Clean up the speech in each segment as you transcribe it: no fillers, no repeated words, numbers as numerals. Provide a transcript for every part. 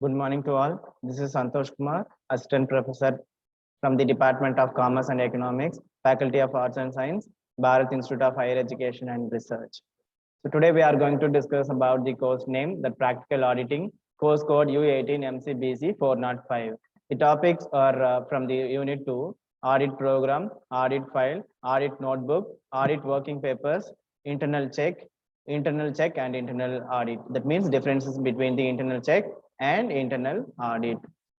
Good morning to all. This is Santosh Kumar, Assistant Professor from the Department of Commerce and Economics, Faculty of Arts and Science, Bharat Institute of Higher Education and Research. So today we are going to discuss about the course name, the Practical Auditing, course code U18 MCBC 405. The topics are from the Unit 2, Audit Program, Audit File, Audit Notebook, Audit Working Papers, Internal Check, and internal audit. That means differences between the internal check and internal audit.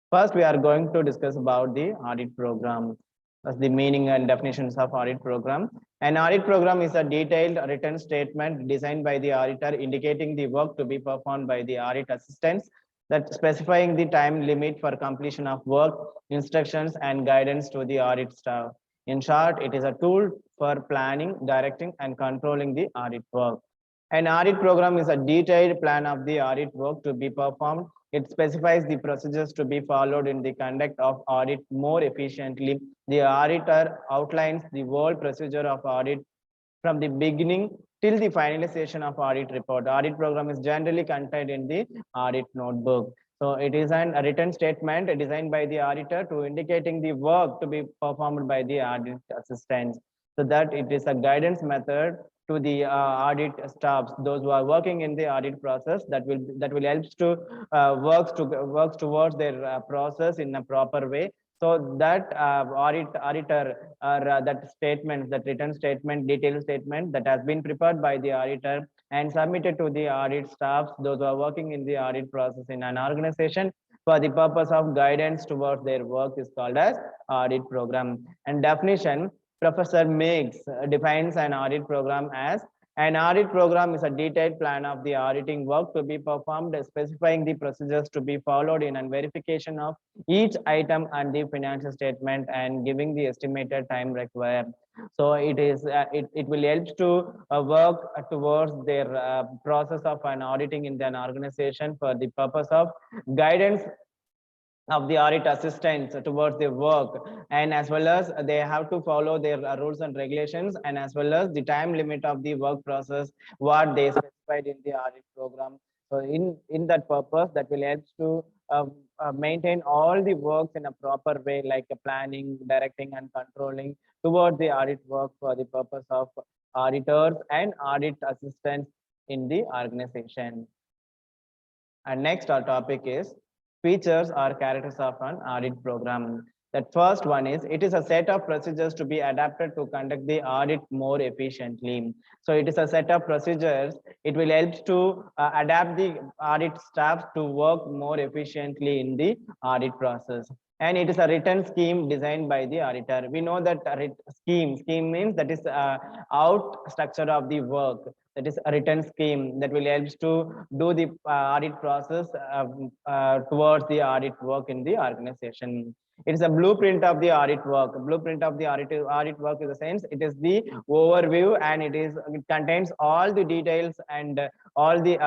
First, we are going to discuss about the audit program. That's the meaning and definitions of audit program. An audit program is a detailed written statement designed by the auditor indicating the work to be performed by the audit assistants, that specifying the time limit for completion of work, instructions and guidance to the audit staff. In short, it is a tool for planning, directing and controlling the audit work. An audit program is a detailed plan of the audit work to be performed. It specifies the procedures to be followed in the conduct of audit more efficiently. The auditor outlines the whole procedure of audit from the beginning till the finalization of audit report. The audit program is generally contained in the audit notebook. So it is a written statement designed by the auditor to indicating the work to be performed by the audit assistants, so that it is a guidance method to the audit staffs, those who are working in the audit process, that will help to works towards their process in a proper way, so that auditor or that statement, that written statement, detailed statement that has been prepared by the auditor and submitted to the audit staffs, those who are working in the audit process in an organization for the purpose of guidance towards their work, is called as audit program. And definition, Professor Meigs defines an audit program as: an audit program is a detailed plan of the auditing work to be performed, specifying the procedures to be followed in and verification of each item and the financial statement, and giving the estimated time required. So it will help to work towards their process of an auditing in an organization for the purpose of guidance of the audit assistants towards their work, and as well as they have to follow their rules and regulations, and as well as the time limit of the work process what they specified in the audit program. So in that purpose, that will help to maintain all the works in a proper way, like planning, directing and controlling towards the audit work for the purpose of auditors and audit assistants in the organization. And next our topic is features or characters of an audit program. That first one is, it is a set of procedures to be adapted to conduct the audit more efficiently. So it is a set of procedures. It will help to adapt the audit staff to work more efficiently in the audit process. And it is a written scheme designed by the auditor. We know that scheme means that is out structure of the work, that is a written scheme that will help to do the audit process towards the audit work in the organization. It is a blueprint of the audit work. Blueprint of the audit work in the sense, it is the overview, and it contains all the details and all the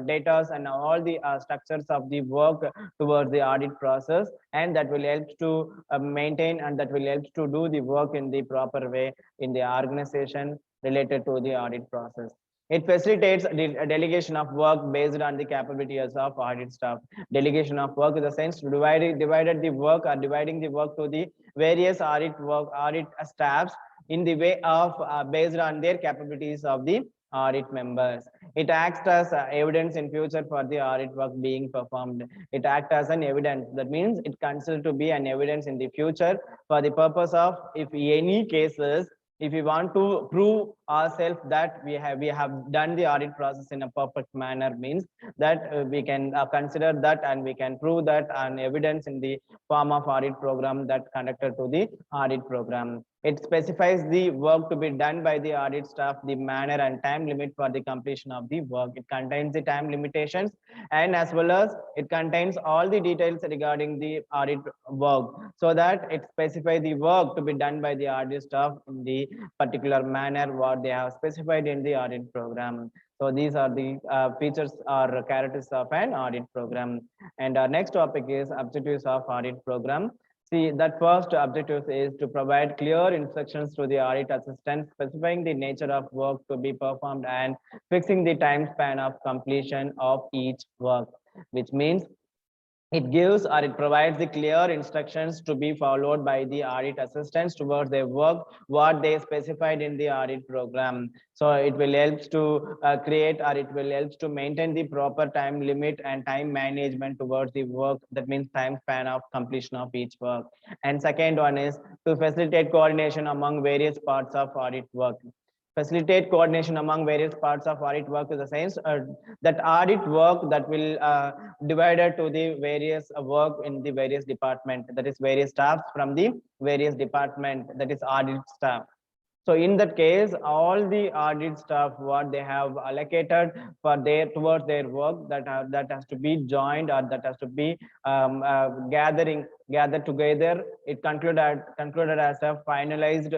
data and all the structures of the work towards the audit process, and that will help to maintain, and that will help to do the work in the proper way in the organization related to the audit process. It facilitates the delegation of work based on the capabilities of audit staff. Delegation of work in the sense dividing the work to the various audit staffs in the way of based on their capabilities of the audit members. It acts as evidence in future for the audit work being performed. It acts as an evidence. That means it considered to be an evidence in the future for the purpose of, if any cases, if we want to prove ourselves that we have done the audit process in a perfect manner, means that we can consider that, and we can prove that an evidence in the form of audit program that conducted to the audit program. It specifies the work to be done by the audit staff, the manner and time limit for the completion of the work. It contains the time limitations, and as well as it contains all the details regarding the audit work, so that it specifies the work to be done by the audit staff in the particular manner what they have specified in the audit program. So these are the features or characters of an audit program. And our next topic is objectives of audit program. See, that first objective is to provide clear instructions to the audit assistant, specifying the nature of work to be performed and fixing the time span of completion of each work, which means it gives or it provides the clear instructions to be followed by the audit assistants towards their work, what they specified in the audit program. So it will help to create, or it will help to maintain the proper time limit and time management towards the work. That means time span of completion of each work. And second one is to facilitate coordination among various parts of audit work. Facilitate coordination among various parts of audit work is the sense that audit work that will divided to the various work in the various department, that is various staffs from the various department, that is audit staff. So in that case, all the audit staff, what they have allocated for their towards their work, that has to be joined, or that has to be gathered together. It concluded as a finalized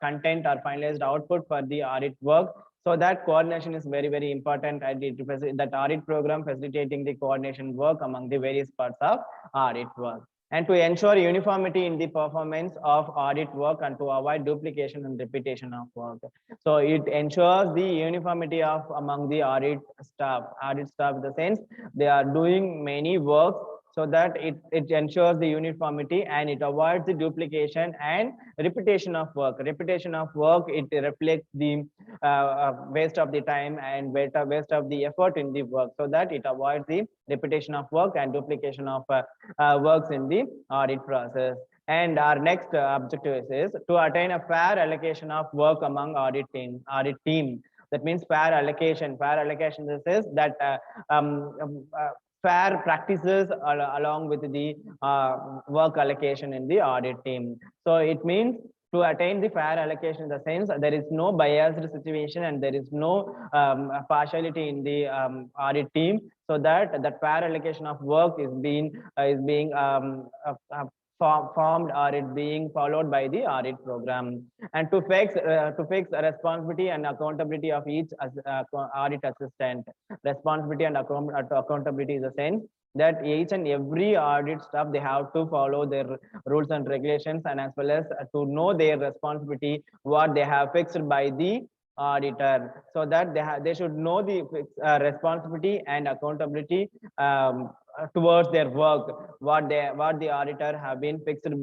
content or finalized output for the audit work. So that coordination is very important, and that audit program facilitating the coordination work among the various parts of audit work, and to ensure uniformity in the performance of audit work and to avoid duplication and repetition of work. So it ensures the uniformity of among the audit staff. Audit staff in the sense they are doing many works, so that it ensures the uniformity and it avoids the duplication and repetition of work. Repetition of work, it reflects the waste of the time and waste of the effort in the work, so that it avoids the repetition of work and duplication of works in the audit process. And our next objective is to attain a fair allocation of work among audit team. That means fair allocation. Fair allocation is that fair practices along with the work allocation in the audit team. So it means to attain the fair allocation in the sense there is no biased situation and there is no partiality in the audit team, so that that fair allocation of work is being formed, or it being followed by the audit program. And to fix responsibility and accountability of each audit assistant. Responsibility and accountability is the sense that each and every audit staff, they have to follow their rules and regulations, and as well as to know their responsibility, what they have fixed by the auditor, so that they should know the responsibility and accountability towards their work, what the auditor have been fixed on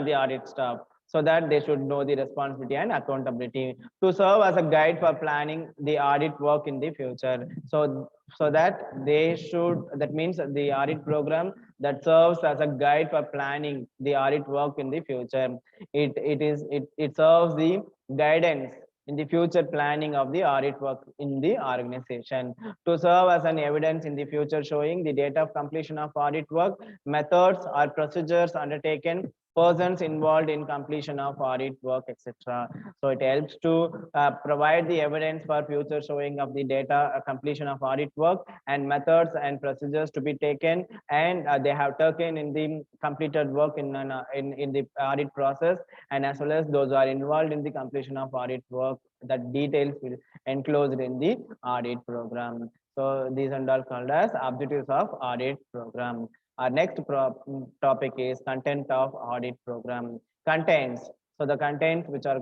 the audit staff, so that they should know the responsibility and accountability to serve as a guide for planning the audit work in the future. So that that means the audit program that serves as a guide for planning the audit work in the future. It serves the guidance in the future planning of the audit work in the organization, to serve as an evidence in the future showing the date of completion of audit work, methods or procedures undertaken, persons involved in completion of audit work, etc. So it helps to provide the evidence for future showing of the data completion of audit work and methods and procedures to be taken, and they have taken in the completed work in the audit process, and as well as those are involved in the completion of audit work, that details will enclosed in the audit program. So these are all called as objectives of audit program. Our next topic is content of audit program. Contents. So the contents which are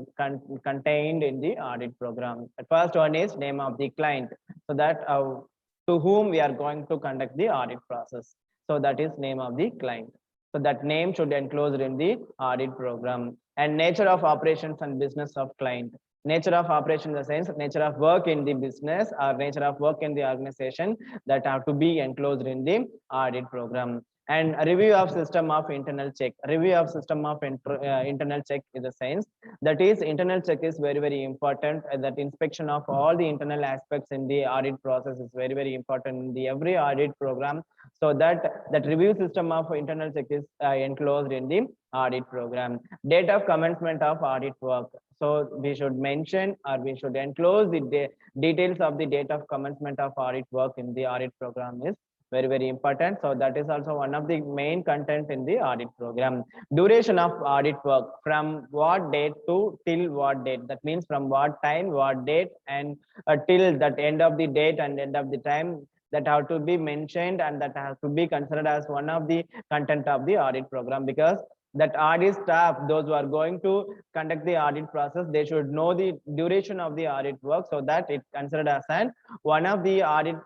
contained in the audit program. The first one is name of the client. So that to whom we are going to conduct the audit process. So that is name of the client. So that name should enclosed in the audit program. And nature of operations and business of client. Nature of operation in the sense nature of work in the business or nature of work in the organization, that have to be enclosed in the audit program. And a review of system of internal check. Review of system of internal check is a sense that is internal check is very important, that inspection of all the internal aspects in the audit process is very important in the every audit program, so that review system of internal check is enclosed in the audit program. Date of commencement of audit work. So we should mention or we should enclose the details of the date of commencement of audit work in the audit program is very important. So that is also one of the main content in the audit program. Duration of audit work, from what date to till what date. That means from what time, what date, and till that end of the date and end of the time, that have to be mentioned, and that has to be considered as one of the content of the audit program, because that audit staff, those who are going to conduct the audit process, they should know the duration of the audit work, so that it's considered as one of the audit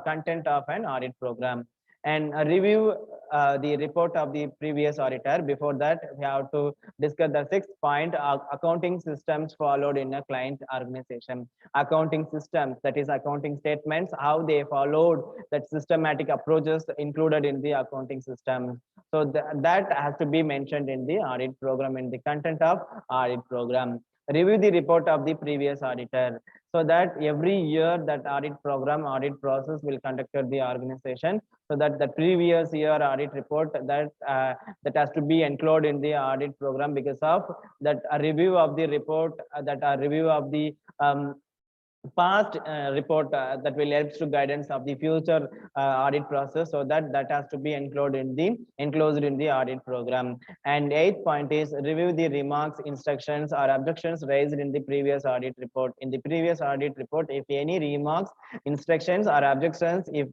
content of an audit program. and review the report of the previous auditor. Before that, we have to discuss the sixth point, accounting systems followed in a client organization. Accounting systems, that is accounting statements, how they followed that systematic approaches included in the accounting system. So that has to be mentioned in the audit program, in the content of audit program. Review the report of the previous auditor, so that every year that audit program, audit process will conducted the organization, so that the previous year audit report that has to be included in the audit program. Because of that, a review of the report, that a review of the past report, that will help to guidance of the future audit process, so that that has to be included in the audit program. And eighth point is review the remarks, instructions or objections raised in the previous audit report. In the previous audit report, if any remarks, instructions or objections, if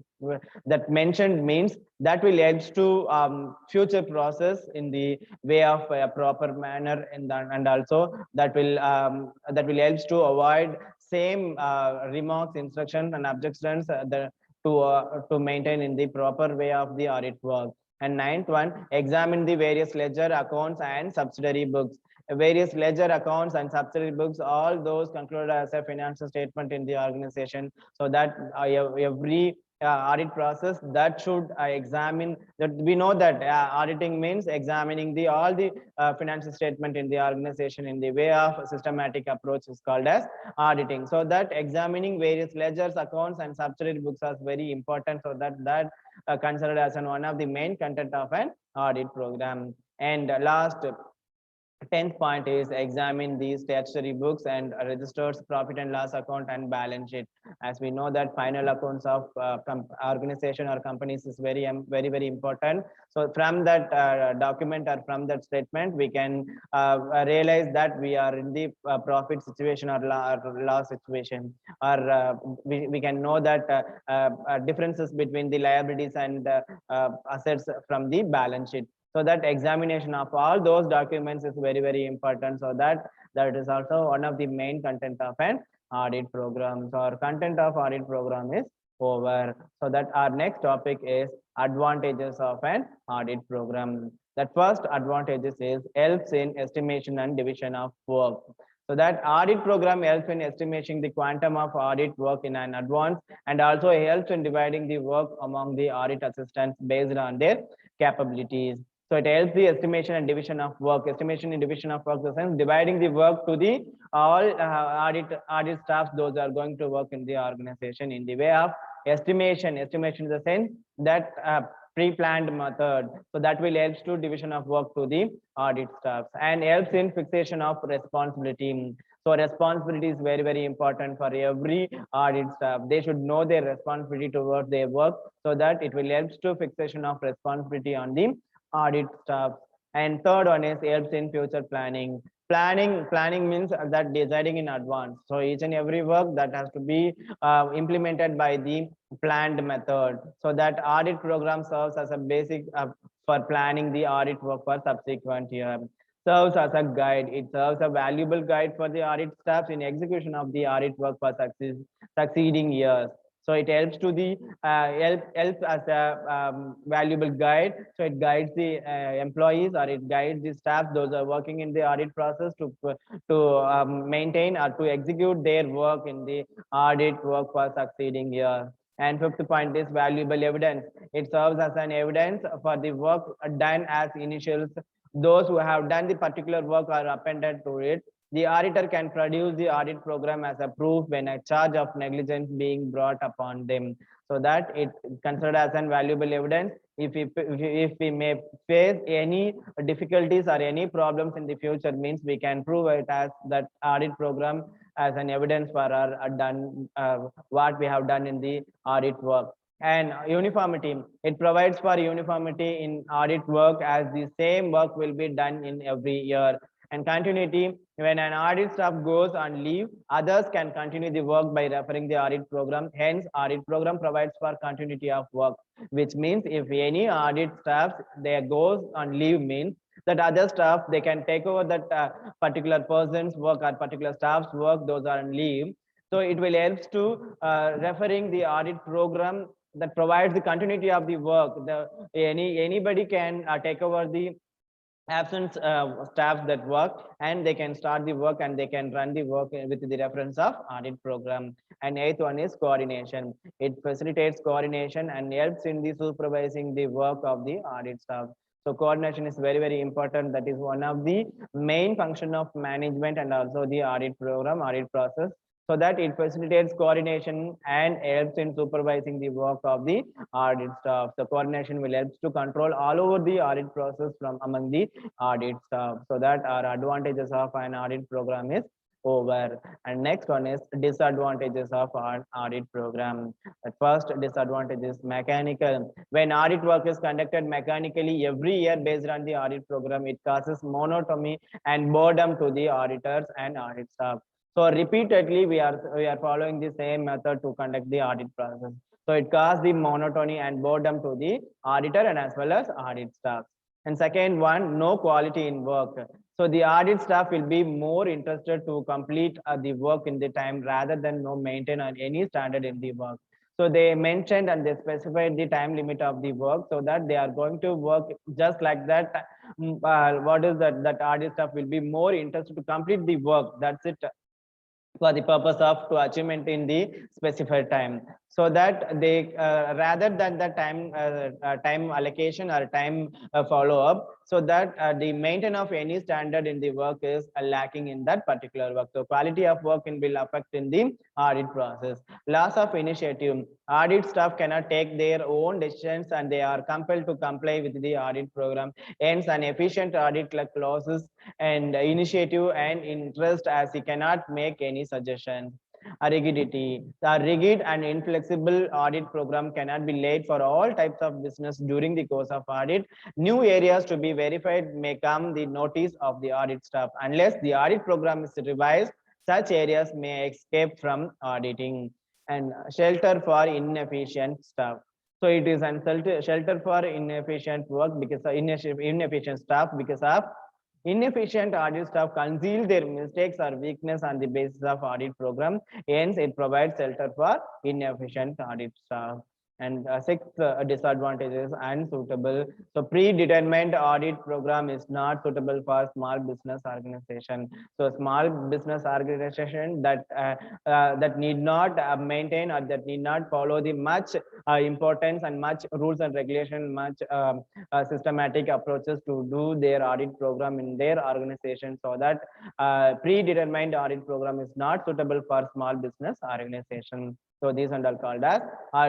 that mentioned, means that will help to future process in the way of a proper manner, and also that will help to avoid same remarks, instructions and objections to maintain in the proper way of the audit work. And ninth one, examine the various ledger accounts and subsidiary books. Various ledger accounts and subsidiary books, all those concluded as a financial statement in the organization, so that every audit process that should examine that. We know that auditing means examining the all the financial statement in the organization in the way of systematic approach is called as auditing. So that examining various ledgers, accounts and subsidiary books is very important, so that considered as one of the main content of an audit program. And last, 10th point is examine the statutory books and registers, profit and loss account and balance sheet. As we know that final accounts of organization or companies is very very important. So from that document or from that statement, we can realize that we are in the profit situation or loss situation, or we can know that differences between the liabilities and assets from the balance sheet. So that examination of all those documents is very very important, so that is also one of the main content of an audit program. So our content of audit program is over. So that our next topic is advantages of an audit program. That first advantages is helps in estimation and division of work. So that audit program helps in estimating the quantum of audit work in an advance, and also helps in dividing the work among the audit assistants based on their capabilities. So it helps the estimation and division of work. Estimation and division of work, the sense dividing the work to the all audit staffs, those are going to work in the organization in the way of estimation. Estimation is the sense that pre-planned method. So that will help to division of work to the audit staffs, and helps in fixation of responsibility. So responsibility is very very important for every audit staff. They should know their responsibility towards their work, so that it will help to fixation of responsibility on the audit staff. And third one is helps in future planning. Planning means that deciding in advance. So each and every work that has to be implemented by the planned method. So that audit program serves as a basic for planning the audit work for subsequent year. Serves as a guide. It serves a valuable guide for the audit staff in execution of the audit work for succeeding years. So it helps to the helps as a valuable guide. So it guides the employees, or it guides the staff, those are working in the audit process, to maintain or to execute their work in the audit work for succeeding year. And fifth point is valuable evidence. It serves as an evidence for the work done as initials. Those who have done the particular work are appended to it. The auditor can produce the audit program as a proof when a charge of negligence being brought upon them, so that it considered as an valuable evidence. If we may face any difficulties or any problems in the future, means we can prove it as that audit program as an evidence for our done what we have done in the audit work. And uniformity, it provides for uniformity in audit work, as the same work will be done in every year. And continuity, when an audit staff goes on leave, others can continue the work by referring the audit program. Hence, audit program provides for continuity of work, which means if any audit staff they goes on leave, means that other staff they can take over that particular person's work or particular staff's work, those are on leave. So it will help to referring the audit program that provides the continuity of the work. Anybody can take over the absent staff that work, and they can start the work and they can run the work with the reference of audit program. And eighth one is coordination. It facilitates coordination and helps in the supervising the work of the audit staff. So coordination is very important. That is one of the main function of management and also the audit program, audit process, so that it facilitates coordination and helps in supervising the work of the audit staff. The coordination will help to control all over the audit process from among the audit staff, so that our advantages of an audit program is over. And next one is disadvantages of our audit program. The first disadvantage is mechanical. When audit work is conducted mechanically every year based on the audit program, it causes monotony and boredom to the auditors and audit staff. So repeatedly we are following the same method to conduct the audit process. So it causes the monotony and boredom to the auditor and as well as audit staff. And second one, no quality in work. So the audit staff will be more interested to complete the work in the time rather than no maintain on any standard in the work. So they mentioned and they specified the time limit of the work, so that they are going to work just like that. What is that audit staff will be more interested to complete the work. That's it, for the purpose of to achievement in the specified time, so that they rather than the time allocation or time follow up, so that the maintenance of any standard in the work is lacking in that particular work. So quality of work will affect in the audit process. Loss of initiative. Audit staff cannot take their own decisions and they are compelled to comply with the audit program. Hence an efficient audit clauses and initiative and interest, as he cannot make any suggestion. Rigidity. The rigid and inflexible audit program cannot be laid for all types of business during the course of audit. New areas to be verified may come the notice of the audit staff. Unless the audit program is revised, such areas may escape from auditing. And shelter for inefficient staff. So it is a shelter for inefficient work because of inefficient staff, because of inefficient audit staff conceal their mistakes or weakness on the basis of audit program. Hence, it provides shelter for inefficient audit staff. And sixth disadvantage is unsuitable. So predetermined audit program is not suitable for small business organization. So small business organization that that need not maintain or that need not follow the much importance and much rules and regulation, much systematic approaches to do their audit program in their organization, so that predetermined audit program is not suitable for small business organization. So these are all called as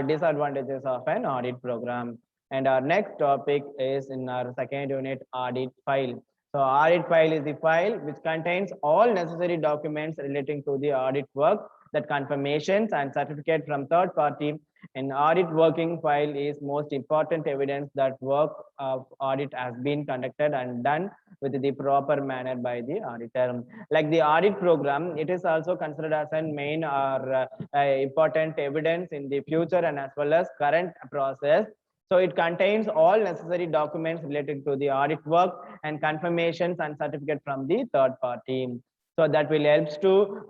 disadvantages of an audit program. And our next topic is in our second unit, audit file. So audit file is the file which contains all necessary documents relating to the audit work, that confirmations and certificate from third party. An audit working file is most important evidence that work of audit has been conducted and done with the proper manner by the auditor. Like the audit program, it is also considered as a main or important evidence in the future and as well as current process. So it contains all necessary documents related to the audit work and confirmations and certificate from the third party. So that will help to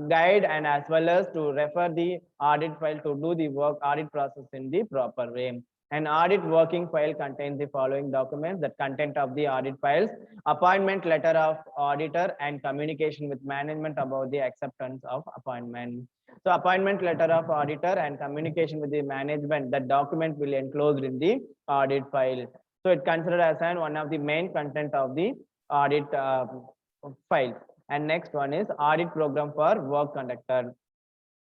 guide and as well as to refer the audit file to do the work audit process in the proper way. An audit working file contains the following documents: that content of the audit files, appointment letter of auditor, and communication with management about the acceptance of appointment. So appointment letter of auditor and communication with the management, that document will enclosed in the audit file. So it considered as one of the main content of the audit files. And next one is audit program for work conducted.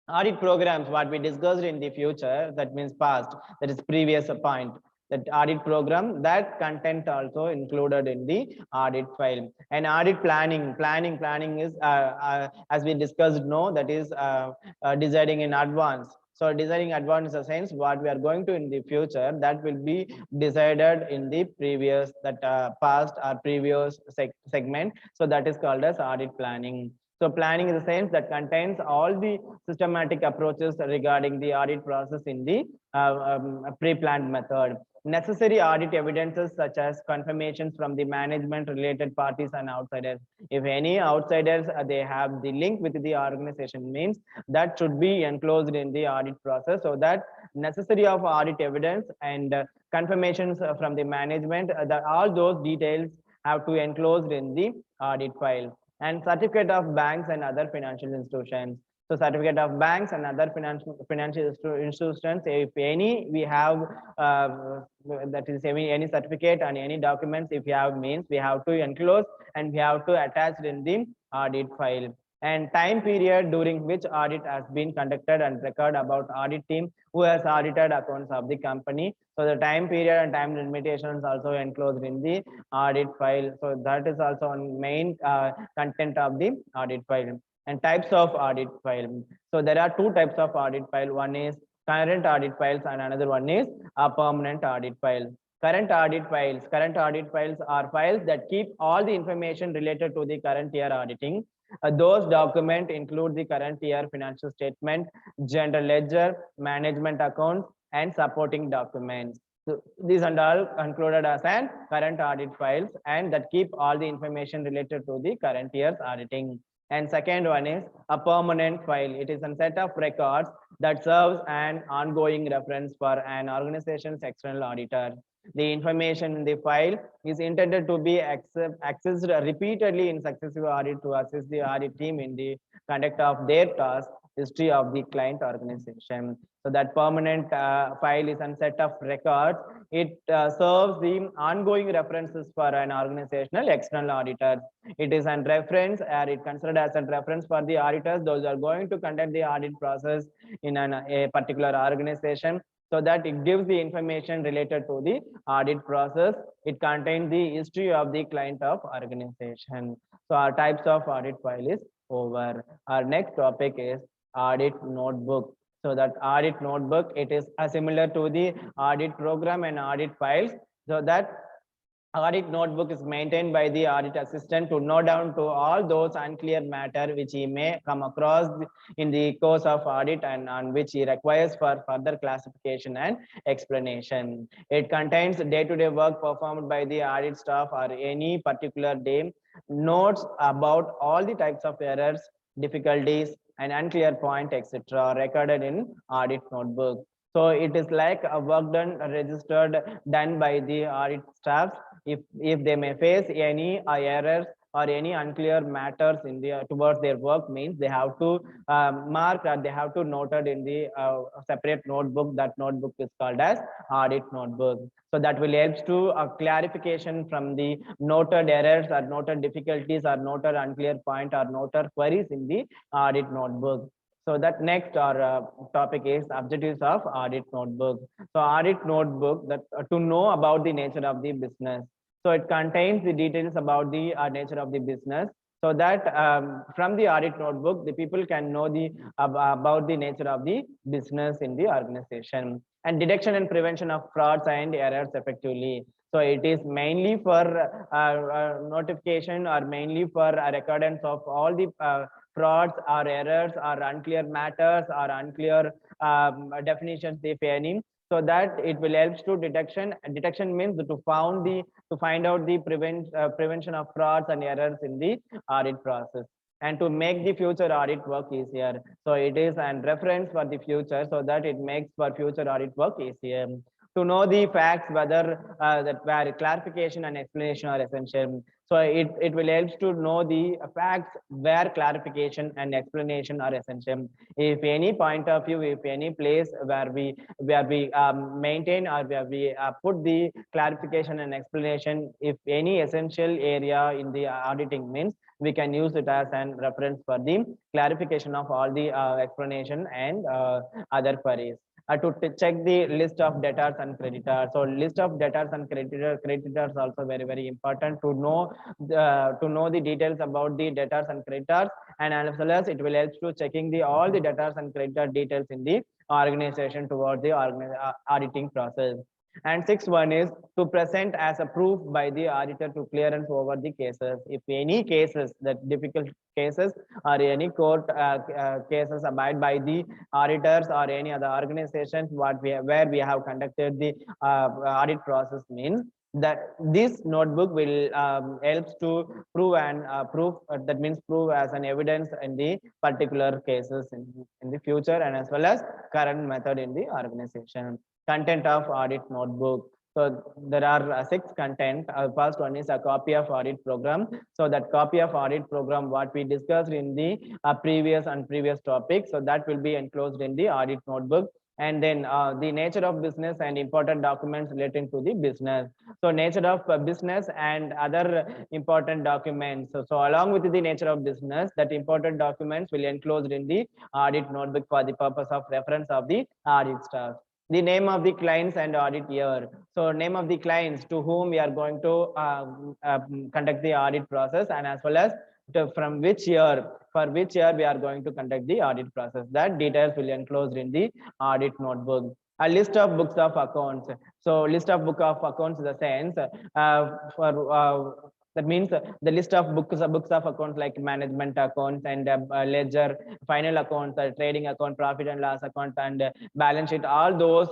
Audit programs, what we discussed in the future, that means past, that is previous point. That audit program, that content also included in the audit file. And audit planning is as we discussed, no, that is deciding in advance. So deciding advance in the sense what we are going to in the future, that will be decided in the previous, that past or previous segment. So that is called as audit planning. So planning is the sense that contains all the systematic approaches regarding the audit process in the pre-planned method. Necessary audit evidences such as confirmations from the management, related parties, and outsiders. If any outsiders they have the link with the organization, means that should be enclosed in the audit process, so that necessary of audit evidence and confirmations from the management. That all those details have to enclosed in the audit file. And certificate of banks and other financial institutions. So certificate of banks and other financial institutions, if any we have that is any certificate and any documents, if you have means, we have to enclose and we have to attach in the audit file. And time period during which audit has been conducted and record about audit team who has audited accounts of the company. So the time period and time limitations also enclosed in the audit file. So that is also on main content of the audit file. And types of audit file. So there are two types of audit file. One is current audit files and another one is a permanent audit file. Current audit files are files that keep all the information related to the current year auditing. Those documents include the current year financial statement, general ledger, management accounts, and supporting documents. So these are all included as an current audit files and that keep all the information related to the current year's auditing. And second one is a permanent file. It is a set of records that serves an ongoing reference for an organization's external auditor. The information in the file is intended to be accessed repeatedly in successive audit to assist the audit team in the conduct of their task history of the client organization. So that permanent file is a set of records. It serves the ongoing references for an organizational external auditor. It is a reference, or it considered as a reference for the auditors. Those are going to conduct the audit process in a particular organization. So that it gives the information related to the audit process. It contains the history of the client of organization. So our types of audit file is over. Our next topic is audit notebook. So that audit notebook, it is similar to the audit program and audit files. So that audit notebook is maintained by the audit assistant to note down to all those unclear matter which he may come across in the course of audit and on which he requires for further classification and explanation. It contains day-to-day work performed by the audit staff or any particular day, notes about all the types of errors, difficulties, and unclear point, etc. recorded in audit notebook. So it is like a work done registered done by the audit staff. If they may face any errors or any unclear matters in the towards their work, means they have to mark or they have to note it in the separate notebook. That notebook is called as audit notebook. So that will help to clarification from the noted errors or noted difficulties or noted unclear point or noted queries in the audit notebook. So that next our topic is objectives of audit notebook. So audit notebook, that to know about the nature of the business. So it contains the details about the nature of the business. So that from the audit notebook, the people can know the about the nature of the business in the organization. And detection and prevention of frauds and errors effectively. So it is mainly for notification or mainly for recordance of all the frauds or errors or unclear matters or unclear definitions, if any, so that it will help to detection. Detection means to find out the prevention of frauds and errors in the audit process and to make the future audit work easier. So it is a reference for the future, so that it makes for future audit work easier. To know the facts, whether that where clarification and explanation are essential. So it will help to know the facts where clarification and explanation are essential. If any point of view, if any place where we maintain or where we put the clarification and explanation, if any essential area in the auditing, means we can use it as a reference for the clarification of all the explanation and other queries. To check the list of debtors and creditors. So list of debtors and creditors also very important to know the details about the debtors and creditors, and as well as it will help to checking all the debtors and creditor details in the organization toward the auditing process. And sixth one is to present as a proof by the auditor to clearance over the cases. If any cases, that difficult cases or any court cases abide by the auditors or any other organizations where we have conducted the audit process, means That this notebook will helps to prove and prove that means prove as an evidence in the particular cases in the future and as well as current method in the organization. Content of audit notebook. So there are six content. First one is a copy of audit program. So that copy of audit program, what we discussed in the previous topic. So that will be enclosed in the audit notebook. And then the nature of business and important documents relating to the business. So nature of business and other important documents. So along with the nature of business, that important documents will enclosed in the audit notebook for the purpose of reference of the audit staff. The name of the clients and audit year. So name of the clients to whom we are going to conduct the audit process, and as well as from which year, for which year we are going to conduct the audit process. That details will enclosed in the audit notebook. A list of books of accounts. So list of book of accounts in the sense for that means the list of books of accounts like management accounts and ledger, final accounts, trading account, profit and loss account, and balance sheet. All those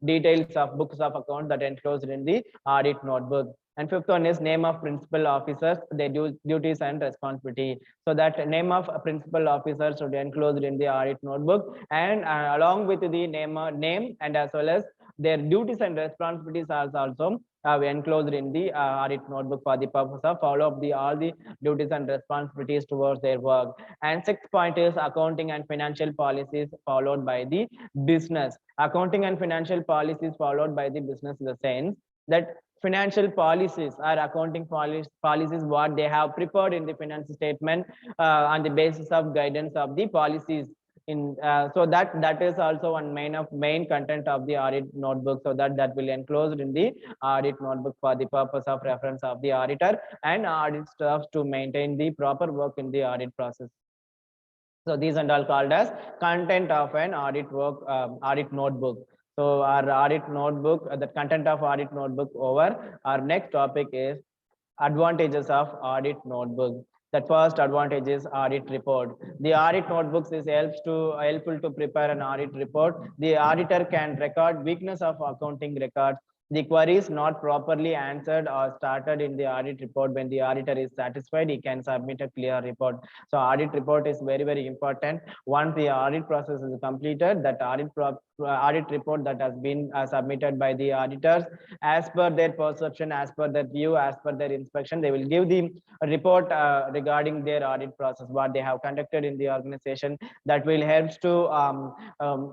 details of books of accounts that enclosed in the audit notebook. And fifth one is name of principal officers, their duties and responsibility. So that name of principal officers should be enclosed in the audit notebook, and along with the name and as well as their duties and responsibilities are also enclosed in the audit notebook for the purpose of follow up all the duties and responsibilities towards their work. And sixth point is accounting and financial policies followed by the business. Accounting and financial policies followed by the business in the sense that financial policies or accounting policies what they have prepared in the financial statement on the basis of guidance of the policies in so that is also one main content of the audit notebook. So that will enclosed in the audit notebook for the purpose of reference of the auditor and audit staff to maintain the proper work in the audit process. So these and all called as content of an audit work audit notebook. So our audit notebook, the content of audit notebook over. Our next topic is advantages of audit notebook. That first advantage is audit report. The audit notebooks is helpful to prepare an audit report. The auditor can record weakness of accounting records, the queries not properly answered or started in the audit report. When the auditor is satisfied, he can submit a clear report. So audit report is very important. Once the audit process is completed, that audit report that has been submitted by the auditors as per their perception, as per their view, as per their inspection, they will give the report regarding their audit process, what they have conducted in the organization. That will help to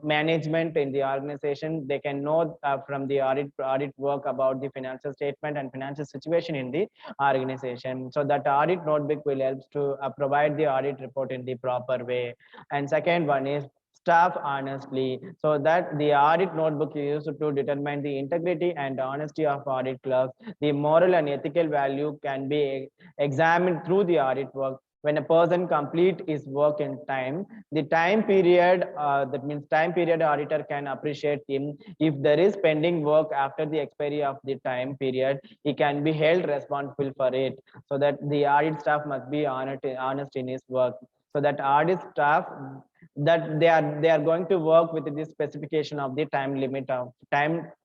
management in the organization. They can know from the audit work about the financial statement and financial situation in the organization. So that audit notebook will help to provide the audit report in the proper way. And second one is staff honestly. So that the audit notebook is used to determine the integrity and honesty of audit clerks. The moral and ethical value can be examined through the audit work. When a person complete his work in time, the time period, that means time period auditor can appreciate him. If there is pending work after the expiry of the time period, he can be held responsible for it. So that the audit staff must be honest in his work. So that audit staff, that they are going to work with the specification of the time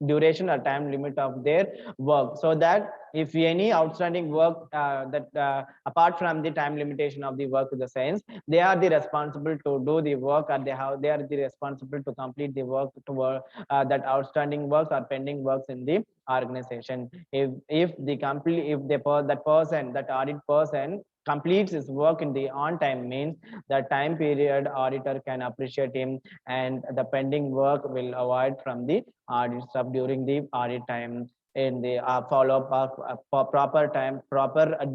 duration or time limit of their work, so that if any outstanding work apart from the time limitation of the work in the sense, they are the responsible to do the work, or they are the responsible to complete the work to that outstanding works or pending works in the organization. If that audit person completes his work in the on time, means the time period auditor can appreciate him, and the pending work will avoid from the audit staff during the audit time. In the follow-up of proper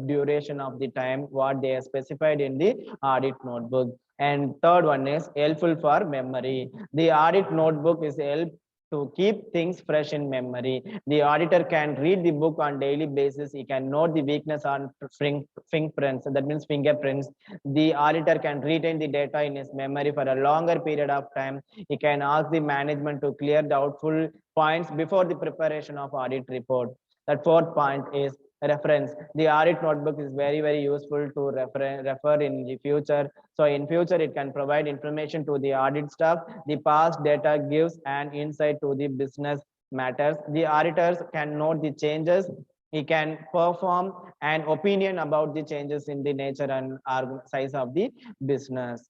duration of the time what they are specified in the audit notebook. And third one is helpful for memory. The audit notebook is help to keep things fresh in memory. The auditor can read the book on daily basis. He can note the weakness on fingerprints. That means fingerprints. The auditor can retain the data in his memory for a longer period of time. He can ask the management to clear doubtful points before the preparation of audit report. That fourth point is reference. The audit notebook is very useful to refer in the future. So in future, it can provide information to the audit staff. The past data gives an insight to the business matters. The auditors can note the changes. He can perform an opinion about the changes in the nature and size of the business.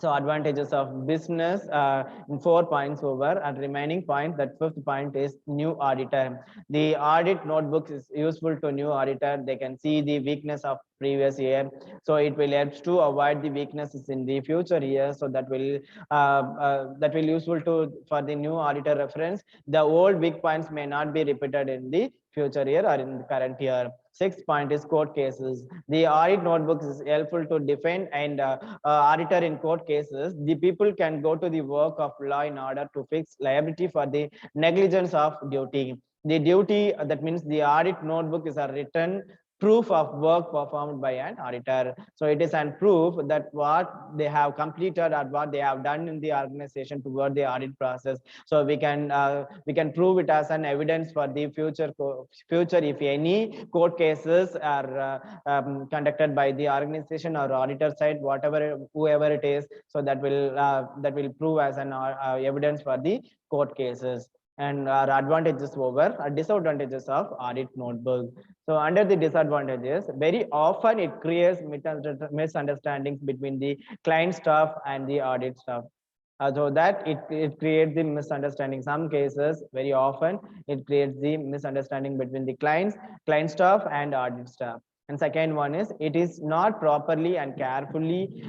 So advantages of business in 4 points over, and remaining point, that fifth point is new auditor. The audit notebook is useful to new auditor. They can see the weakness of previous year, so it will help to avoid the weaknesses in the future year. So that will useful to for the new auditor reference. The old weak points may not be repeated in the future year or in the current year. Sixth point is court cases. The audit notebook is helpful to defend and auditor in court cases. The people can go to the work of law in order to fix liability for the negligence of duty. The duty, that means the audit notebook is a written proof of work performed by an auditor. So it is an proof that what they have completed or what they have done in the organization toward the audit process. So we can prove it as an evidence for the future if any court cases are conducted by the organization or auditor side, whoever it is. So that will prove as an evidence for the court cases. And our advantages over disadvantages of audit notebook. So under the disadvantages, very often it creates misunderstandings between the client staff and the audit staff. So that it creates the misunderstanding. Some cases, very often, it creates the misunderstanding between the client staff and audit staff. And second one is, it is not properly and carefully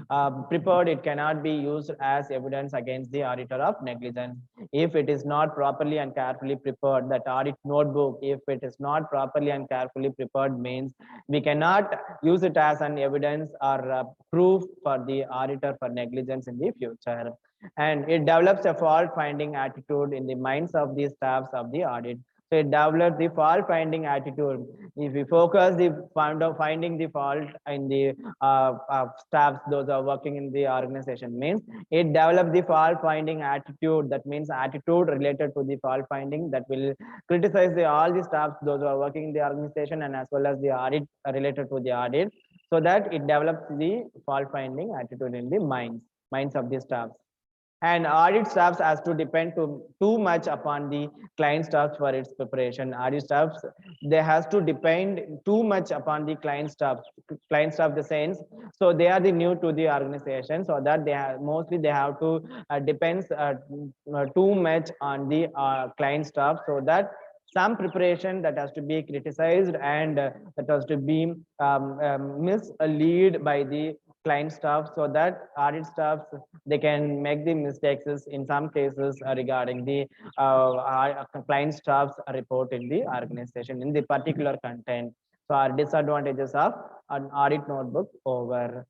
prepared. It cannot be used as evidence against the auditor of negligence. If it is not properly and carefully prepared, that audit notebook, if it is not properly and carefully prepared, means we cannot use it as an evidence or proof for the auditor for negligence in the future. And it develops a fault finding attitude in the minds of the staffs of the audit. So it develops the fault finding attitude. If we focus the finding the fault in the staffs, those are working in the organization, means it develops the fault finding attitude. That means attitude related to the fault finding, that will criticize all the staffs, those who are working in the organization, and as well as the audit related to the audit, so that it develops the fault finding attitude in the minds of the staffs. And audit staffs has to depend too much upon the client staff for its preparation. Audit staffs, they has to depend too much upon the client staff the sense. So they are the new to the organization, so that they have mostly they have to depends too much on the client staff, so that some preparation that has to be criticized and that has to be mislead by the client staff, so that audit staffs, they can make the mistakes in some cases regarding the client staffs report in the organization in the particular content. So our disadvantages of an audit notebook over.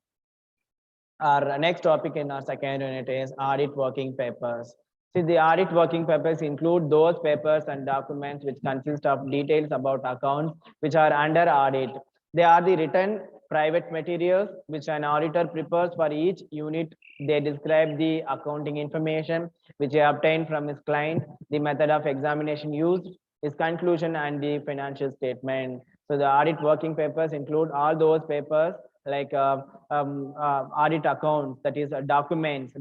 Our next topic in our second unit is audit working papers. See, the audit working papers include those papers and documents which consist of details about accounts which are under audit. They are the written private materials which an auditor prepares for each unit. They describe the accounting information which he obtained from his client, the method of examination used, his conclusion, and the financial statement. So the audit working papers include all those papers like audit accounts, that is document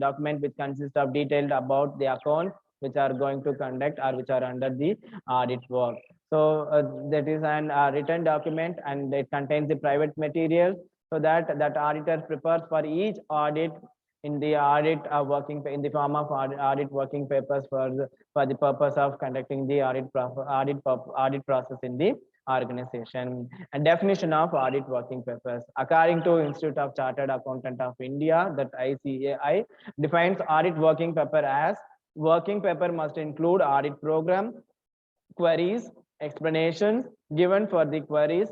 which consist of detailed about the account which are going to conduct or which are under the audit work. So that is an written document, and it contains the private materials, so that auditor prepares for each audit in the audit working in the form of audit working papers for the purpose of conducting the audit process in the organization. And definition of audit working papers, according to Institute of Chartered Accountant of India, that ICAI defines audit working paper as working paper must include audit program, queries, explanations given for the queries.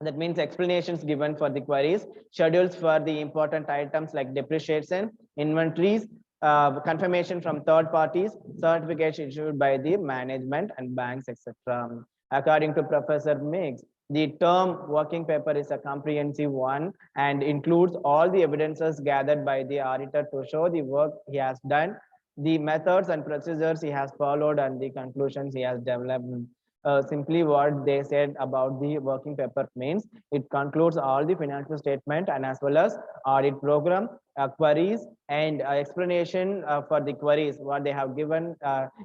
That means explanations given for the queries, schedules for the important items like depreciation, inventories, confirmation from third parties, certification issued by the management and banks, etc. According to Professor Mix, the term working paper is a comprehensive one and includes all the evidences gathered by the auditor to show the work he has done, the methods and procedures he has followed, and the conclusions he has developed. simply what they said about the working paper means it concludes all the financial statement and as well as audit program, queries, and explanation for the queries what they have given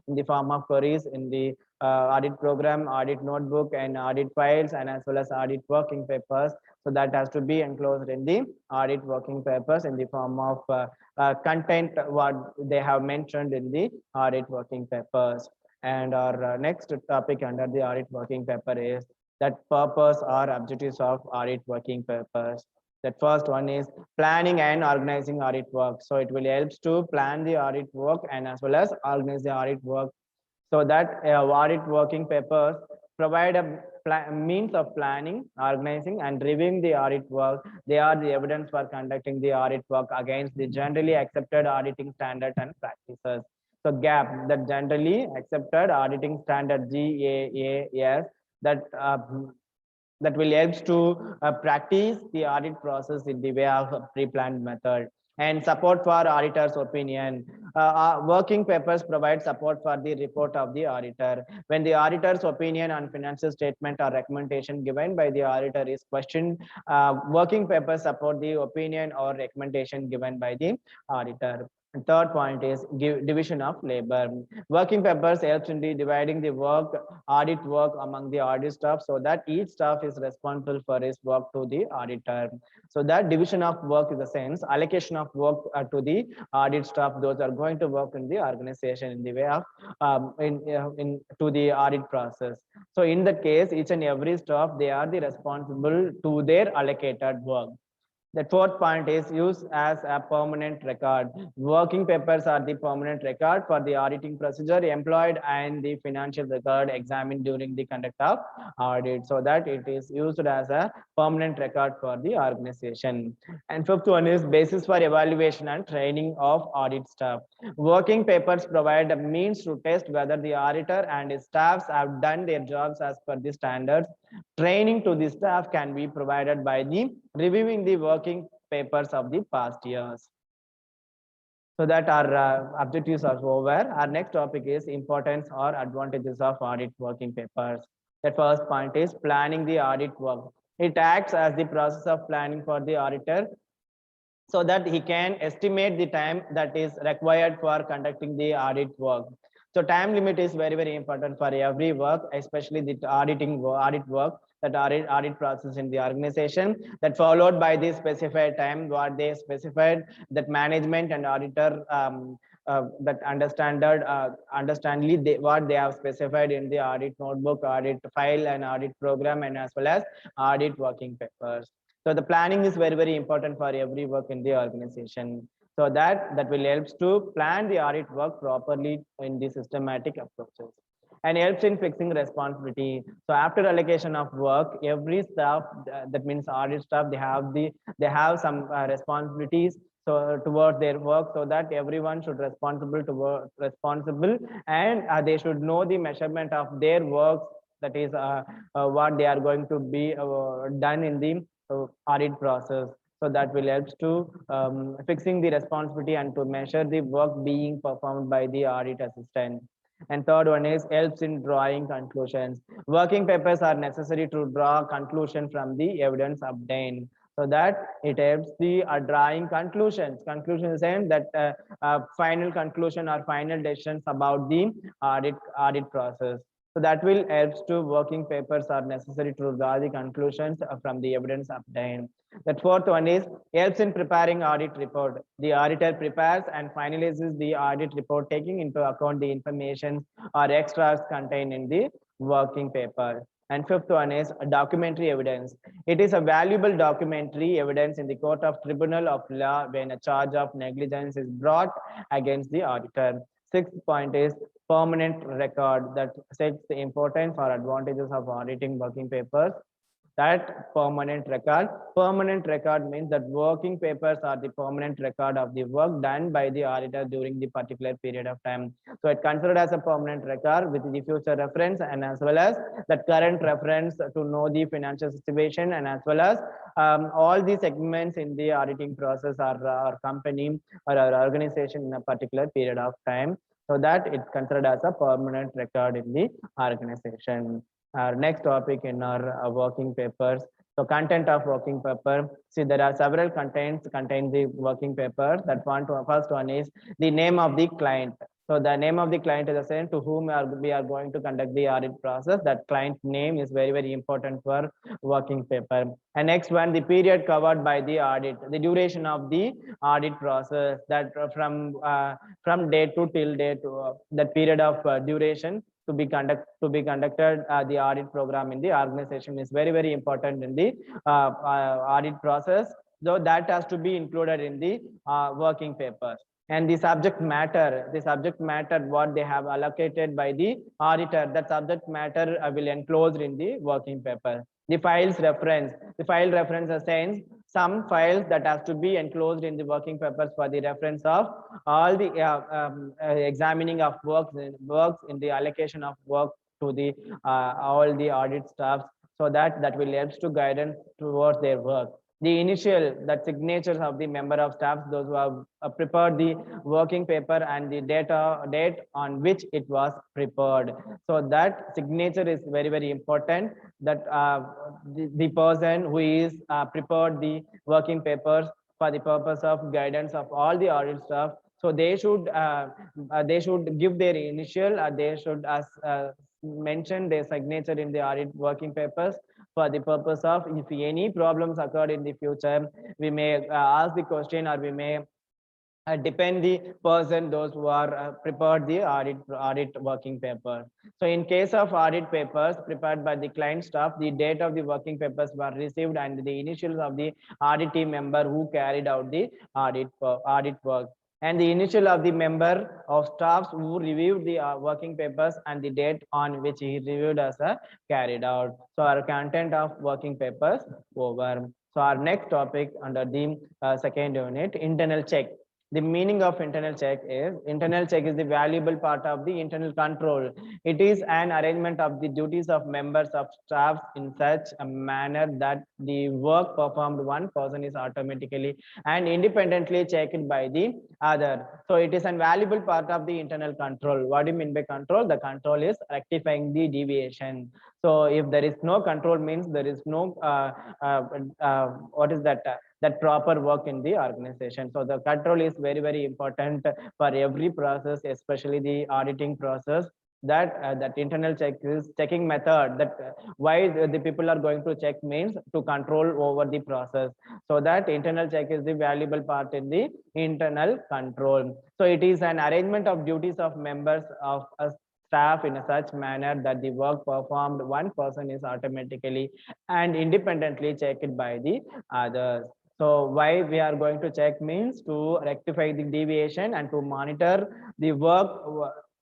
in the form of queries in the audit program, audit notebook, and audit files, and as well as audit working papers. So that has to be enclosed in the audit working papers in the form of content what they have mentioned in the audit working papers. And our next topic under the audit working paper is that purpose or objectives of audit working papers. That first one is planning and organizing audit work. So it will help to plan the audit work and as well as organize the audit work, so that audit working papers provide a means of planning, organizing, and reviewing the audit work. They are the evidence for conducting the audit work against the generally accepted auditing standards and practices. So GAP, the generally accepted auditing standard, GAAS, that that will help to practice the audit process in the way of a pre-planned method. And support for auditor's opinion. Working papers provide support for the report of the auditor. When the auditor's opinion on financial statement or recommendation given by the auditor is questioned, working papers support the opinion or recommendation given by the auditor. And third point is division of labor. Working papers helps in the dividing the work, audit work among the audit staff, so that each staff is responsible for his work to the auditor. So that division of work is the sense allocation of work to the audit staff. Those are going to work in the organization in the way of in to the audit process. So in that case, each and every staff they are the responsible to their allocated work. The fourth point is used as a permanent record. Working papers are the permanent record for the auditing procedure employed and the financial record examined during the conduct of audit, so that it is used as a permanent record for the organization. And fifth one is basis for evaluation and training of audit staff. Working papers provide a means to test whether the auditor and his staffs have done their jobs as per the standards. Training to the staff can be provided by the reviewing the working papers of the past years. So that our objectives are over. Our next topic is importance or advantages of audit working papers. The first point is planning the audit work. It acts as the process of planning for the auditor so that he can estimate the time that is required for conducting the audit work. So time limit is very, very important for every work, especially the audit work, that audit process in the organization, that followed by the specified time what they specified, that management and auditor that understandly what they have specified in the audit notebook, audit file, and audit program, and as well as audit working papers. So the planning is very, very important for every work in the organization. So that will help to plan the audit work properly in the systematic approaches, and helps in fixing responsibility. So after allocation of work, every staff, that means audit staff, they have some responsibilities so towards their work, so that everyone should responsible, and they should know the measurement of their works, that is what they are going to be done in the audit process. So that will help to fixing the responsibility and to measure the work being performed by the audit assistant. And third one is helps in drawing conclusions. Working papers are necessary to draw conclusion from the evidence obtained, so that it helps the drawing conclusions. Conclusions and that final conclusion or final decisions about the audit process. So that will help to working papers are necessary to draw the conclusions from the evidence obtained. The fourth one is helps in preparing audit report. The auditor prepares and finalizes the audit report, taking into account the information or extras contained in the working paper. And fifth one is documentary evidence. It is a valuable documentary evidence in the court of tribunal of law when a charge of negligence is brought against the auditor. Sixth point is permanent record, that sets the importance or advantages of auditing working papers. That permanent record means that working papers are the permanent record of the work done by the auditor during the particular period of time. So it considered as a permanent record with the future reference, and as well as that current reference to know the financial situation, and as well as all the segments in the auditing process or company or our organization in a particular period of time. so that it's considered as a permanent record in the organization. Our next topic in our working papers. So content of working paper. See, there are several contents contain the working paper. That first one is the name of the client. So the name of the client is the same to whom we are going to conduct the audit process. That client name is very, very important for working paper. And next one, the period covered by the audit, the duration of the audit process, that from day to till day to that period of duration to be conducted the audit program in the organization is very, very important in the audit process. So that has to be included in the working papers. And the subject matter what they have allocated by the auditor, that subject matter will enclosed in the working paper. The files reference, the file reference assigns some files that has to be enclosed in the working papers for the reference of all the examining of works in the allocation of work to the all the audit staffs, so that will help to guidance towards their work. The initial, that signatures of the member of staff, those who have prepared the working paper, and the date on which it was prepared. So that signature is very, very important, that the person who is prepared the working papers for the purpose of guidance of all the audit staff. So they should give their initial, they should mention their signature in the audit working papers, for the purpose of if any problems occurred in the future, we may ask the question, or we may depend the person, those who are prepared the audit working paper. So in case of audit papers prepared by the client staff, the date of the working papers were received and the initials of the audit team member who carried out the audit work, and the initial of the member of staffs who reviewed the working papers, and the date on which he reviewed as carried out. So our content of working papers over. So our next topic under the second unit, internal check. The meaning of internal check is the valuable part of the internal control. It is an arrangement of the duties of members of staff in such a manner that the work performed one person is automatically and independently checked by the other. So it is a valuable part of the internal control. What do you mean by control? The control is rectifying the deviation. So if there is no control, means there is no what is that? That proper work in the organization. So the control is very, very important for every process, especially the auditing process. That internal check is checking method, that why the people are going to check means to control over the process. So that internal check is the valuable part in the internal control. So it is an arrangement of duties of members of a staff in a such manner that the work performed one person is automatically and independently checked by the others. So why we are going to check means to rectify the deviation and to monitor the work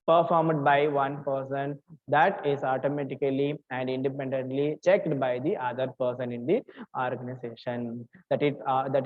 performed by one person, that is automatically and independently checked by the other person in the organization. That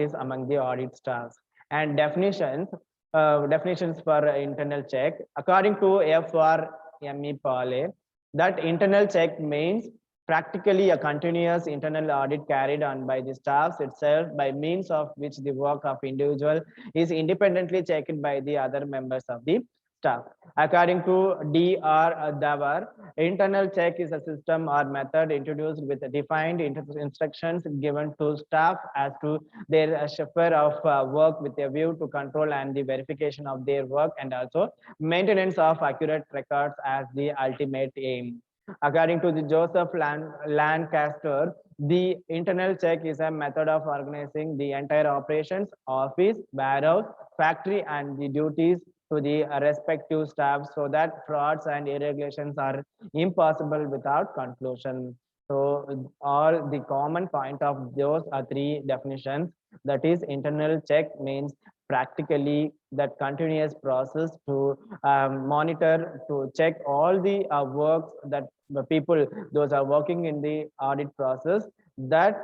is among the audit staffs. And definitions for internal check, according to FRME Paule, that internal check means practically a continuous internal audit carried on by the staffs itself, by means of which the work of individual is independently checked by the other members of the staff. According to Dr. Davar, internal check is a system or method introduced with defined instructions given to staff as to their share of work, with a view to control and the verification of their work, and also maintenance of accurate records as the ultimate aim. According to the Joseph Lancaster, the internal check is a method of organizing the entire operations, office, warehouse, factory, and the duties to the respective staff, so that frauds and irregularities are impossible without conclusion. So all the common point of those are three definitions. That is, internal check means practically that continuous process to monitor, to check all the works that the people, those are working in the audit process, that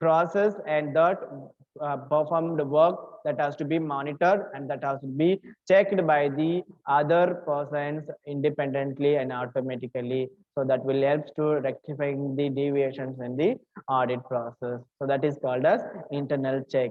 process and that performed work, that has to be monitored and that has to be checked by the other persons independently and automatically. So that will help to rectifying the deviations in the audit process. So that is called as internal check.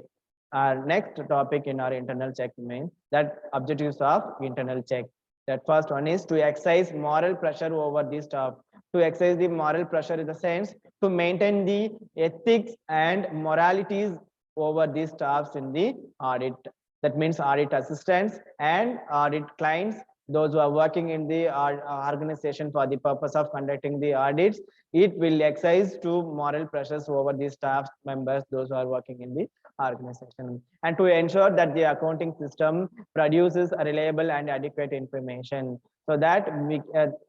Our next topic in our internal check means that objectives of internal check. That first one is to exercise moral pressure over the staff. To exercise the moral pressure in the sense to maintain the ethics and moralities over the staffs in the audit. That means audit assistants and audit clients, those who are working in the organization for the purpose of conducting the audits. It will exercise to moral pressures over the staff members, those who are working in the organization, and to ensure that the accounting system produces a reliable and adequate information, so that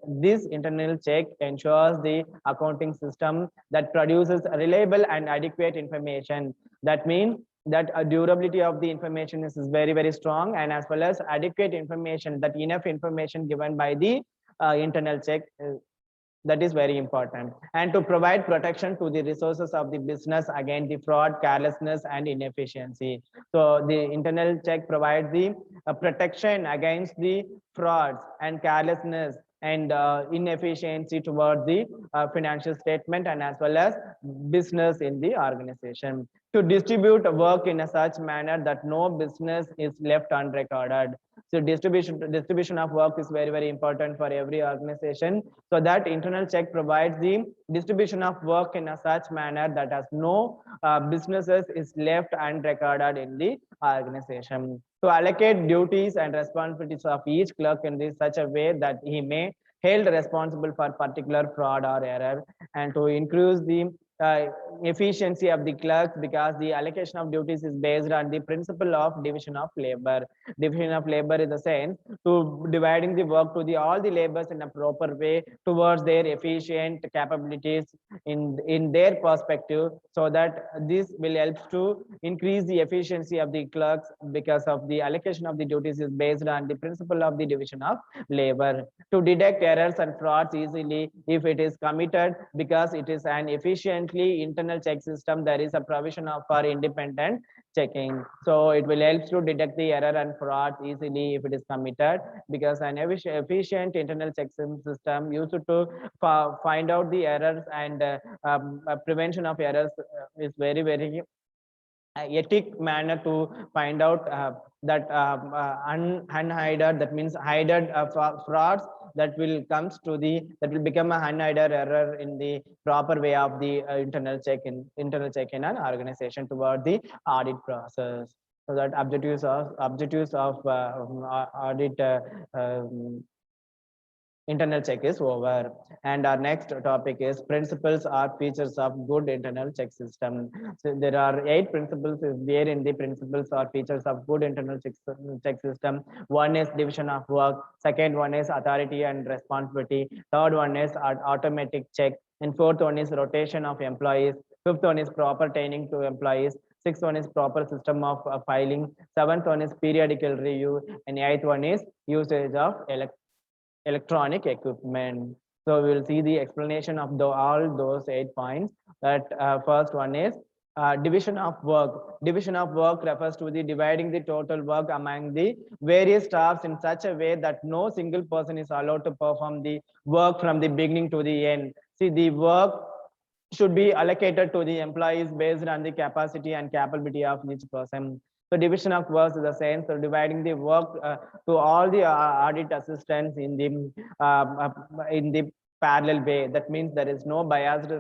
this internal check ensures the accounting system that produces a reliable and adequate information. That means that durability of the information is very strong, and as well as adequate information, that enough information given by the internal check, that is very important, and to provide protection to the resources of the business against the fraud, carelessness and inefficiency. So the internal check provides the protection against the frauds and carelessness and inefficiency towards the financial statement and as well as business in the organization, to distribute work in a such manner that no business is left unrecorded. So distribution of work is very important for every organization, so that internal check provides the distribution of work in a such manner that has no businesses is left unrecorded in the organization, to allocate duties and responsibilities of each clerk in this such a way that he may held responsible for particular fraud or error, and to increase the efficiency of the clerks, because the allocation of duties is based on the principle of division of labor. Division of labor is the sense to dividing the work to the all the labors in a proper way towards their efficient capabilities in their perspective, so that this will help to increase the efficiency of the clerks, because of the allocation of the duties is based on the principle of the division of labor, to detect errors and frauds easily if it is committed, because it is an efficiently internal check system. There is a provision of for independent checking, so it will help to detect the error and fraud easily if it is committed, because an efficient internal check system used to find out the errors, and prevention of errors is very ethic manner to find out that unhided, that means hided frauds that will comes to the, that will become a unhided error in the proper way of the internal check in an organization toward the audit process. So that objectives of audit internal check is over, and our next topic is principles or features of good internal check system. So there are 8 principles there in the principles or features of good internal check system. One is division of work, second one is authority and responsibility, third one is automatic check, and fourth one is rotation of employees, fifth one is proper training to employees, sixth one is proper system of filing, seventh one is periodical review, and eighth one is usage of electronic equipment. So we will see the explanation of all those 8 points. That first one is division of work. Division of work refers to the dividing the total work among the various staffs in such a way that no single person is allowed to perform the work from the beginning to the end. See, the work should be allocated to the employees based on the capacity and capability of each person. So division of work is the same. So dividing the work to all the audit assistants in the parallel way. That means there is no biased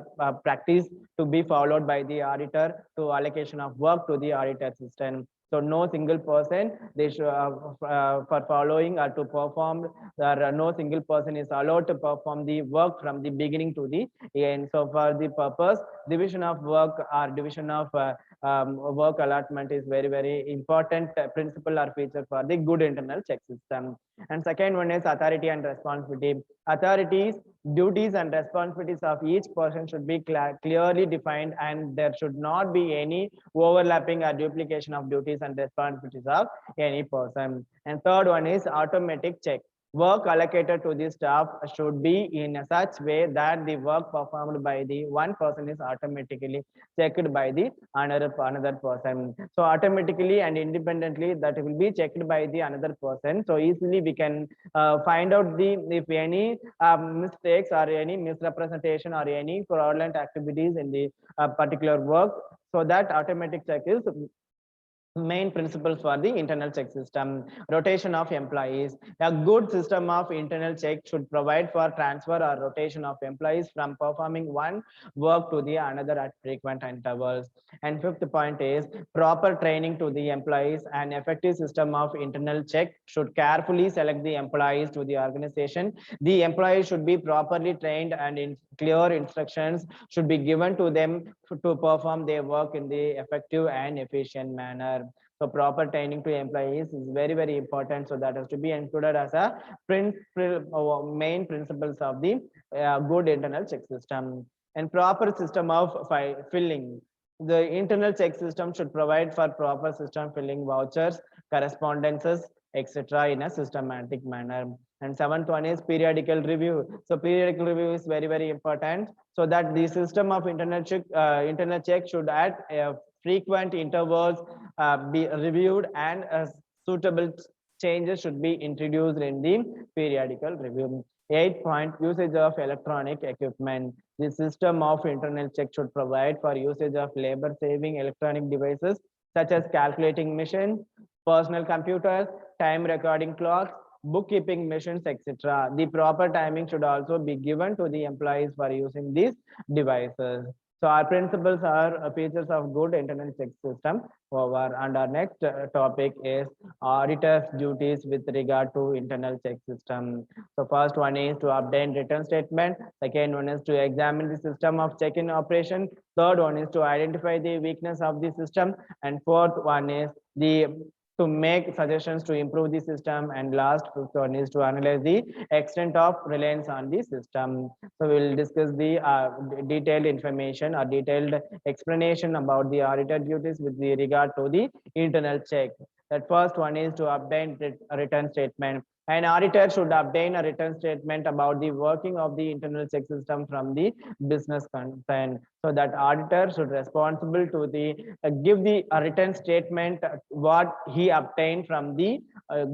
practice to be followed by the auditor to allocation of work to the audit assistant. So no single person they should for following or to perform. No single person is allowed to perform the work from the beginning to the end. So for the purpose, division of work or division of work allotment is very important principle or feature for the good internal check system. And second one is authority and responsibility. Authorities, duties and responsibilities of each person should be clearly defined, and there should not be any overlapping or duplication of duties and responsibilities of any person. And third one is automatic check. Work allocated to the staff should be in a such way that the work performed by the one person is automatically checked by the another person. So automatically and independently that will be checked by the another person. So easily we can find out the if any mistakes or any misrepresentation or any fraudulent activities in the particular work. So that automatic check is main principles for the internal check system. Rotation of employees. A good system of internal check should provide for transfer or rotation of employees from performing one work to the another at frequent intervals. And fifth point is proper training to the employees. An effective system of internal check should carefully select the employees to the organization. The employees should be properly trained, and in clear instructions should be given to them to perform their work in the effective and efficient manner. So proper training to employees is very, very important. So that has to be included as a main principles of the good internal check system. And proper system of filling. The internal check system should provide for proper system filling vouchers, correspondences, etc. in a systematic manner. And seventh one is periodical review. So periodical review is very, very important. So that the system of internal check should at frequent intervals be reviewed, and suitable changes should be introduced in the periodical review. 8 point usage of electronic equipment. The system of internal check should provide for usage of labor saving electronic devices such as calculating machine, personal computers, time recording clocks, bookkeeping machines, etc. The proper timing should also be given to the employees for using these devices. So our principles are features of good internal check system over. And our next topic is auditor's duties with regard to internal check system. So first one is to obtain return statement. Second one is to examine the system of check-in operation. Third one is to identify the weakness of the system. And fourth one is to make suggestions to improve the system. And last, fifth one is to analyze the extent of reliance on the system. So we'll discuss the detailed information or detailed explanation about the auditor duties with regard to the internal check. That first one is to obtain return statement. An auditor should obtain a written statement about the working of the internal check system from the business concern. So that auditor should responsible to the give the written statement what he obtained from the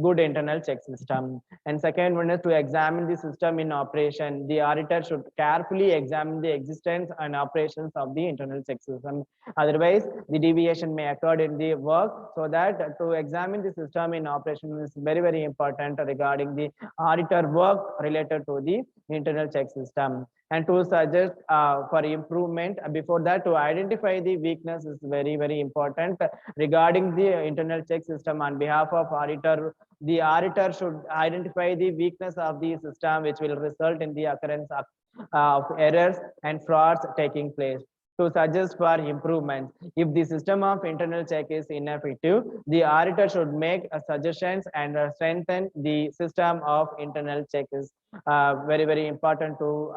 good internal check system. And second one is to examine the system in operation. The auditor should carefully examine the existence and operations of the internal check system. Otherwise, the deviation may occur in the work. So that to examine the system in operation is very, very important regarding the auditor work related to the internal check system. And to suggest for improvement. Before that, to identify the weakness is very, very important regarding the internal check system. On behalf of auditor, the auditor should identify the weakness of the system, which will result in the occurrence of errors and frauds taking place. To suggest for improvements. If the system of internal check is ineffective, the auditor should make suggestions and strengthen the system of internal check is very, very important to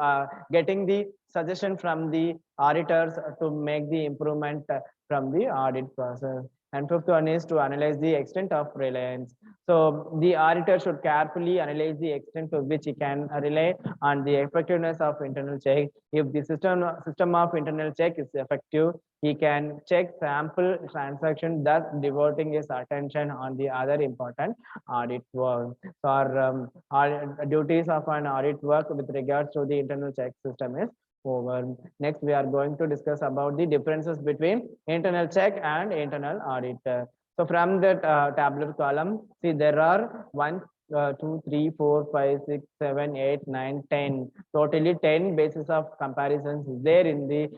getting the suggestion from the auditors to make the improvement from the audit process. And fifth one is to analyze the extent of reliance. So the auditor should carefully analyze the extent to which he can rely on the effectiveness of internal check. If the system of internal check is effective, he can check sample transaction, thus devoting his attention on the other important audit work. So our duties of an audit work with regards to the internal check system is over. Next, we are going to discuss about the differences between internal check and internal audit. So from that tabular column, see there are 1, 2, 3, 4, 5, 6, 7, 8, 9, 10. Totally 10 basis of comparisons there in the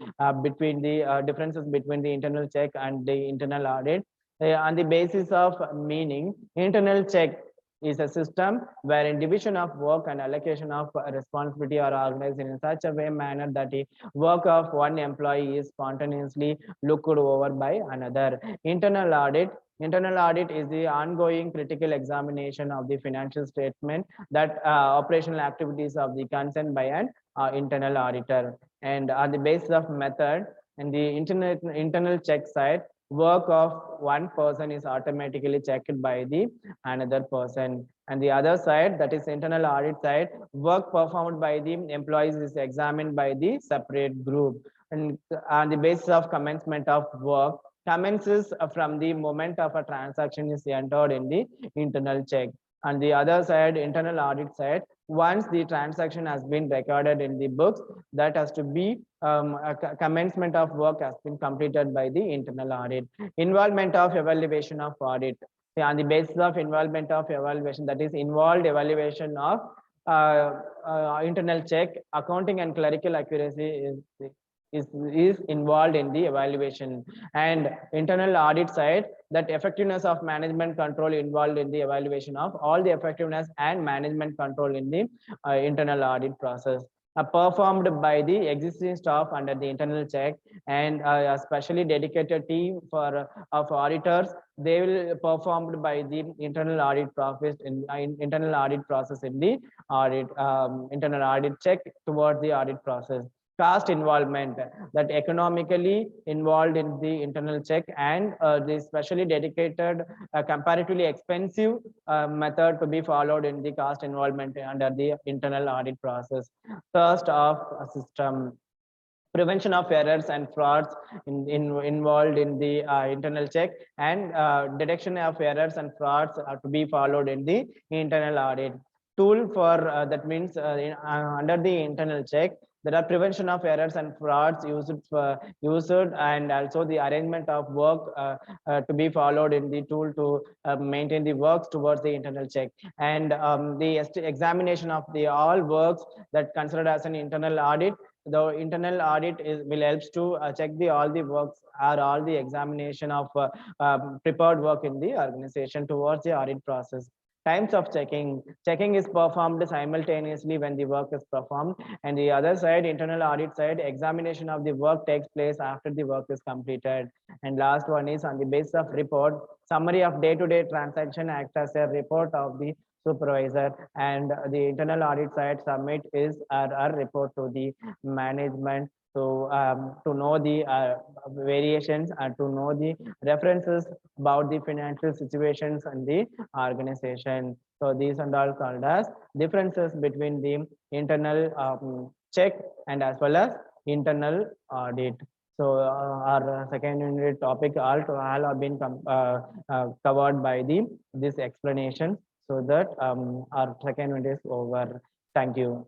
between the differences between the internal check and the internal audit. On the basis of meaning, internal check is a system wherein division of work and allocation of responsibility are organized in such a way manner that the work of one employee is spontaneously looked over by another. Internal audit is the ongoing critical examination of the financial statement that operational activities of the concerned by an internal auditor. And on the basis of method, and the internal check side, work of one person is automatically checked by the another person. And the other side, that is internal audit side, work performed by the employees is examined by the separate group. And on the basis of commencement of work, commences from the moment of a transaction is entered in the internal check. On the other side, internal audit side, once the transaction has been recorded in the books, that has to be a commencement of work has been completed by the internal audit. Involvement of evaluation of audit. On the basis of involvement of evaluation, that is involved evaluation of internal check, accounting and clerical accuracy is involved in the evaluation. And internal audit side, that effectiveness of management control involved in the evaluation of all the effectiveness and management control in the internal audit process. Performed by the existing staff under the internal check, and a specially dedicated team for of auditors. They will performed by the internal audit process in internal audit process in the audit internal audit check towards the audit process. Cost involvement, that economically involved in the internal check, and the specially dedicated comparatively expensive method to be followed in the cost involvement under the internal audit process. Trust of a system. Prevention of errors and frauds involved in the internal check, and detection of errors and frauds are to be followed in the internal audit. Tool for that means under the internal check, there are prevention of errors and frauds used, and also the arrangement of work to be followed in the tool to maintain the works towards the internal check, and the examination of the all works that considered as an internal audit. The internal audit will helps to check the all the works or all the examination of prepared work in the organization towards the audit process. Times of checking. Checking is performed simultaneously when the work is performed, and the other side, internal audit side, examination of the work takes place after the work is completed. And last one is on the basis of report. Summary of day-to-day transaction acts as a report of the supervisor, and the internal audit side submit is our report to the management to know the variations and to know the references about the financial situations and the organization. So these and all called as differences between the internal check and as well as internal audit. So our second unit topic all have been covered by this explanation. So that our second unit is over. Thank you.